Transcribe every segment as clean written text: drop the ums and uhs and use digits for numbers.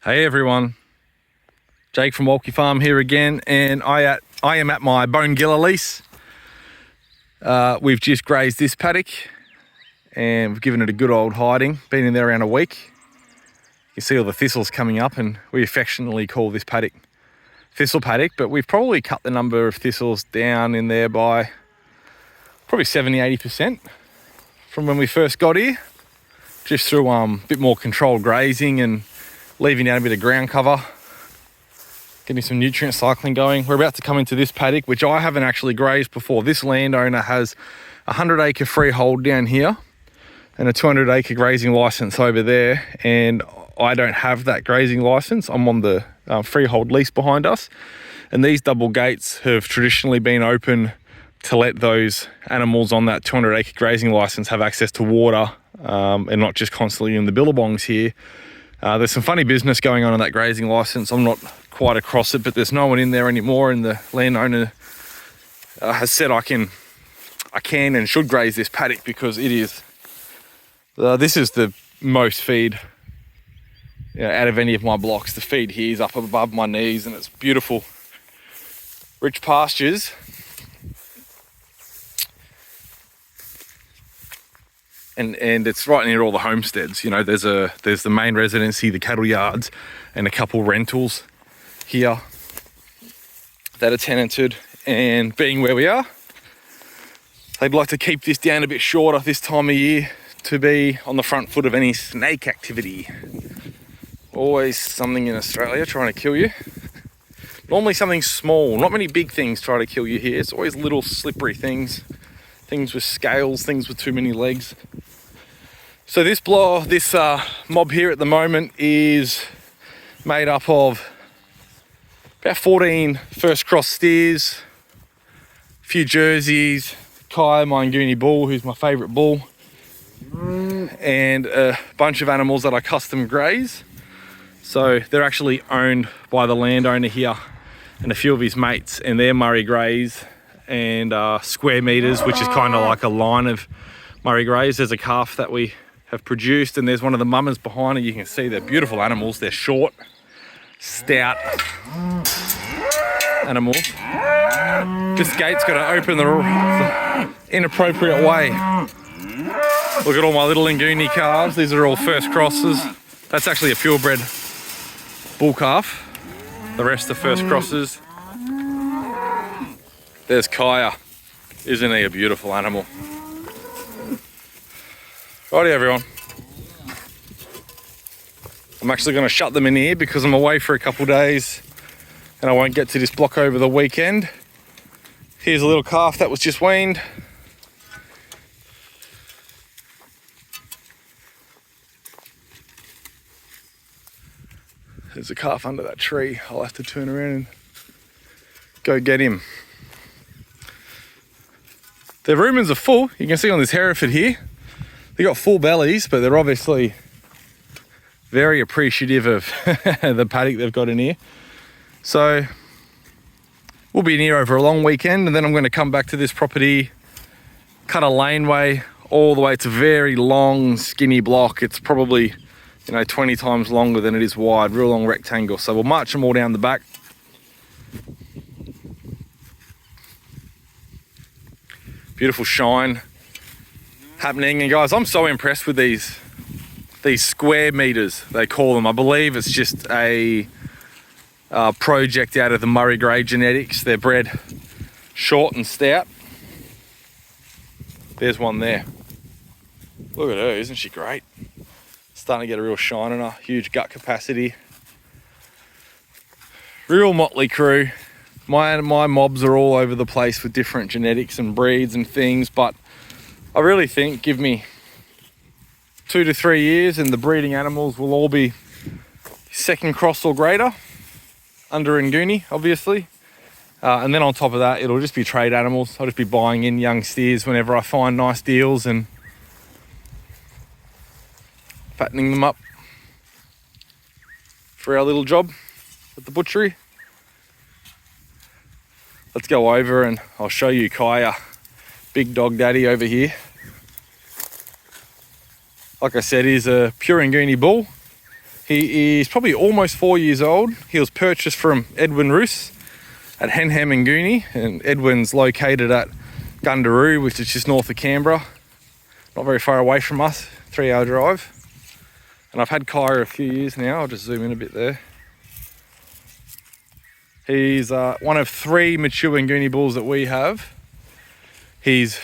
Hey everyone, Jake from Walkie Farm here again, and I am at my Bonegilla lease. We've just grazed this paddock and we've given it a good old hiding. Been in there around a week. You can see all the thistles coming up, and we affectionately call this paddock thistle paddock, but we've probably cut the number of thistles down in there by probably 70-80% from when we first got here, just through a bit more controlled grazing and leaving down a bit of ground cover, getting some nutrient cycling going. We're about to come into this paddock, which I haven't actually grazed before. This landowner has a 100-acre freehold down here and a 200-acre grazing license over there, and I don't have that grazing license. I'm on the freehold lease behind us, and these double gates have traditionally been open to let those animals on that 200-acre grazing license have access to water, and not just constantly in the billabongs here. There's some funny business going on that grazing license. I'm not quite across it, but there's no one in there anymore, and the landowner has said I can and should graze this paddock because it is this is the most feed out of any of my blocks. The feed here is up above my knees, and it's beautiful, rich pastures. And it's right near all the homesteads. You know, there's the main residency, the cattle yards, and a couple rentals here that are tenanted. And being where we are, they'd like to keep this down a bit shorter this time of year to be on the front foot of any snake activity. Always something in Australia trying to kill you. Normally something small, not many big things try to kill you here. It's always little slippery things, things with scales, things with too many legs. So this mob here at the moment is made up of about 14 first cross steers, a few jerseys, Kai, my Nguni Bull, who's my favourite bull, and a bunch of animals that I custom graze. So they're actually owned by the landowner here and a few of his mates, and they're Murray Greys and square meters, which is kind of like a line of Murray Greys. There's a calf that we have produced, and there's one of the mamas behind it. You can see they're beautiful animals. They're short, stout animals. This gate's got to open the inappropriate way. Look at all my little Nguni calves. These are all first crosses. That's actually a purebred bull calf. The rest are first crosses. There's Kaya. Isn't he a beautiful animal? Righty everyone. I'm actually going to shut them in here because I'm away for a couple days and I won't get to this block over the weekend. Here's a little calf that was just weaned. There's a calf under that tree. I'll have to turn around and go get him. Their rumens are full. You can see on this Hereford here, they got full bellies, but they're obviously very appreciative of the paddock they've got in here. So we'll be in here over a long weekend, and then I'm going to come back to this property, cut a laneway all the way. It's a very long, skinny block. It's probably 20 times longer than it is wide, real long rectangle. So we'll march them all down the back. Beautiful shine happening. And guys, I'm so impressed with these square meters, they call them. I believe it's just a project out of the Murray Grey genetics. They're bred short and stout. There's one there. Look at her, isn't she great? Starting to get a real shine on her, huge gut capacity. Real motley crew. My mobs are all over the place with different genetics and breeds and things, but I really think give me 2 to 3 years and the breeding animals will all be second cross or greater, under Nguni, obviously. And then on top of that, it'll just be trade animals. I'll just be buying in young steers whenever I find nice deals and fattening them up for our little job at the butchery. Let's go over and I'll show you Kaya, big dog daddy over here. Like I said, he's a pure Nguni bull. He is probably almost 4 years old. He was purchased from Edwin Roos at Henham and Nguni, and Edwin's located at Gundaroo, which is just north of Canberra, not very far away from us, 3-hour drive. And I've had Kyra a few years now. I'll just zoom in a bit there. He's one of 3 mature Nguni bulls that we have. He's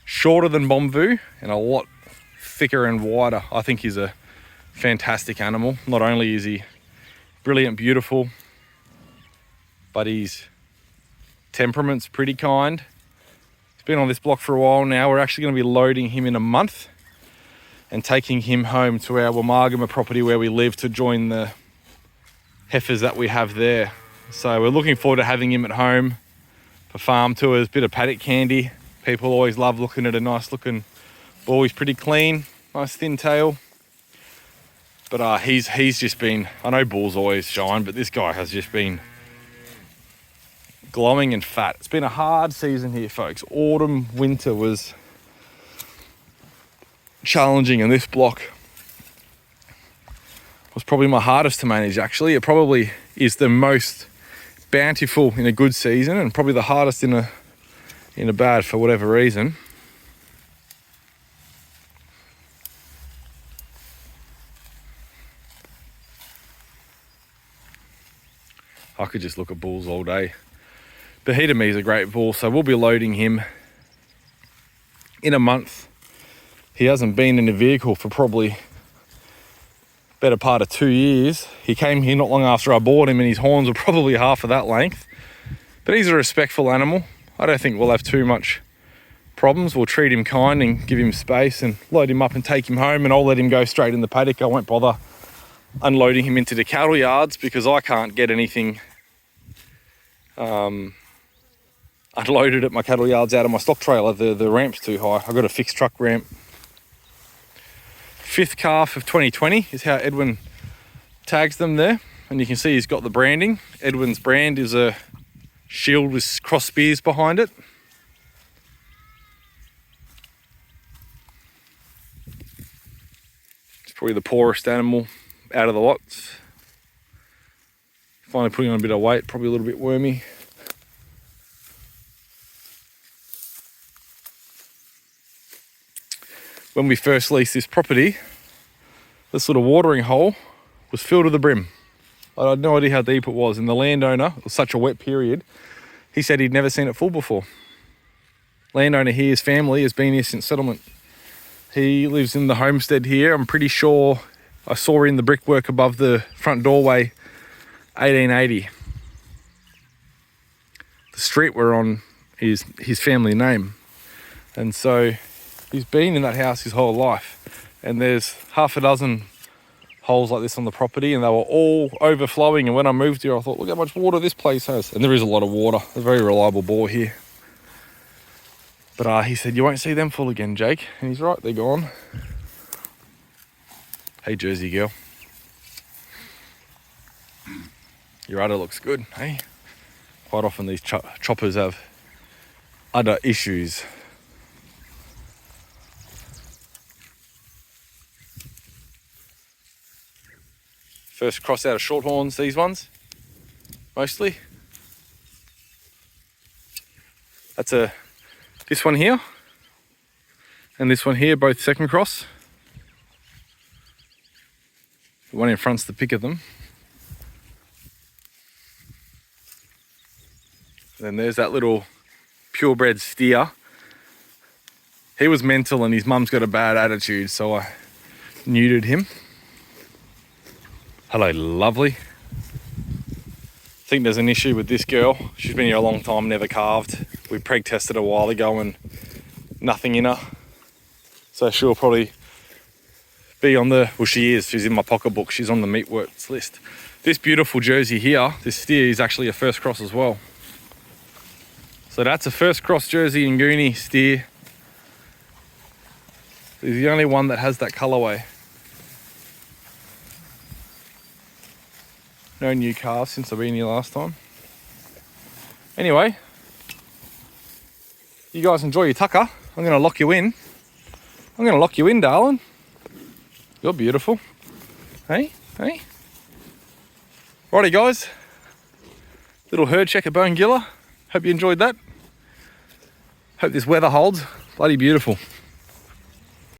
shorter than Bomvu and a lot thicker and wider. I think he's a fantastic animal. Not only is he brilliant, beautiful, but his temperament's pretty kind. He's been on this block for a while now. We're actually going to be loading him in a month and taking him home to our Wamargama property where we live to join the heifers that we have there. So we're looking forward to having him at home for farm tours, bit of paddock candy. People always love looking at a nice looking bull. He's pretty clean, nice thin tail. But he's just been, I know bulls always shine, but this guy has just been glowing and fat. It's been a hard season here, folks. Autumn, winter was challenging, and this block was probably my hardest to manage, actually. It probably is the most bountiful in a good season and probably the hardest in a bad for whatever reason. I could just look at bulls all day. But he to me is a great bull, so we'll be loading him in a month. He hasn't been in a vehicle for probably better part of 2 years. He came here not long after I bought him and his horns were probably half of that length. But he's a respectful animal. I don't think we'll have too much problems. We'll treat him kind and give him space and load him up and take him home, and I'll let him go straight in the paddock. I won't bother unloading him into the cattle yards because I can't get anything unloaded at my cattle yards out of my stock trailer. The ramp's too high. I've got a fixed truck ramp. 5th calf of 2020 is how Edwin tags them there, and you can see he's got the branding. Edwin's brand is a shield with cross spears behind it. It's probably the poorest animal out of the lots. Finally putting on a bit of weight, probably a little bit wormy. When we first leased this property, this little watering hole was filled to the brim. I had no idea how deep it was, and the landowner, it was such a wet period, he said he'd never seen it full before. Landowner here, his family has been here since settlement. He lives in the homestead here. I'm pretty sure I saw in the brickwork above the front doorway 1880. The street we're on is his family name, and so he's been in that house his whole life. And there's half a dozen holes like this on the property, and they were all overflowing. And when I moved here, I thought, look how much water this place has. And there is a lot of water. A very reliable bore here. But he said, you won't see them full again, Jake. And he's right, they're gone. Hey, Jersey girl. Your udder looks good, hey? Quite often these choppers have udder issues. First cross out of shorthorns, these ones, mostly. That's this one here and this one here, both second cross. The one in front's the pick of them. Then there's that little purebred steer. He was mental and his mum's got a bad attitude, so I neutered him. Hello, lovely. I think there's an issue with this girl. She's been here a long time, never calved. We preg tested a while ago and nothing in her. So she'll probably be on the, well, she is, she's in my pocketbook. She's on the meat works list. This beautiful Jersey here, this steer is actually a first cross as well. So that's a first cross Jersey and Nguni steer. He's the only one that has that colourway. No new calves since I've been here last time. Anyway, you guys enjoy your tucker. I'm going to lock you in. I'm going to lock you in, darling. You're beautiful. Hey? Hey? Righty guys, little herd check at Bonegilla. Hope you enjoyed that. Hope this weather holds. Bloody beautiful.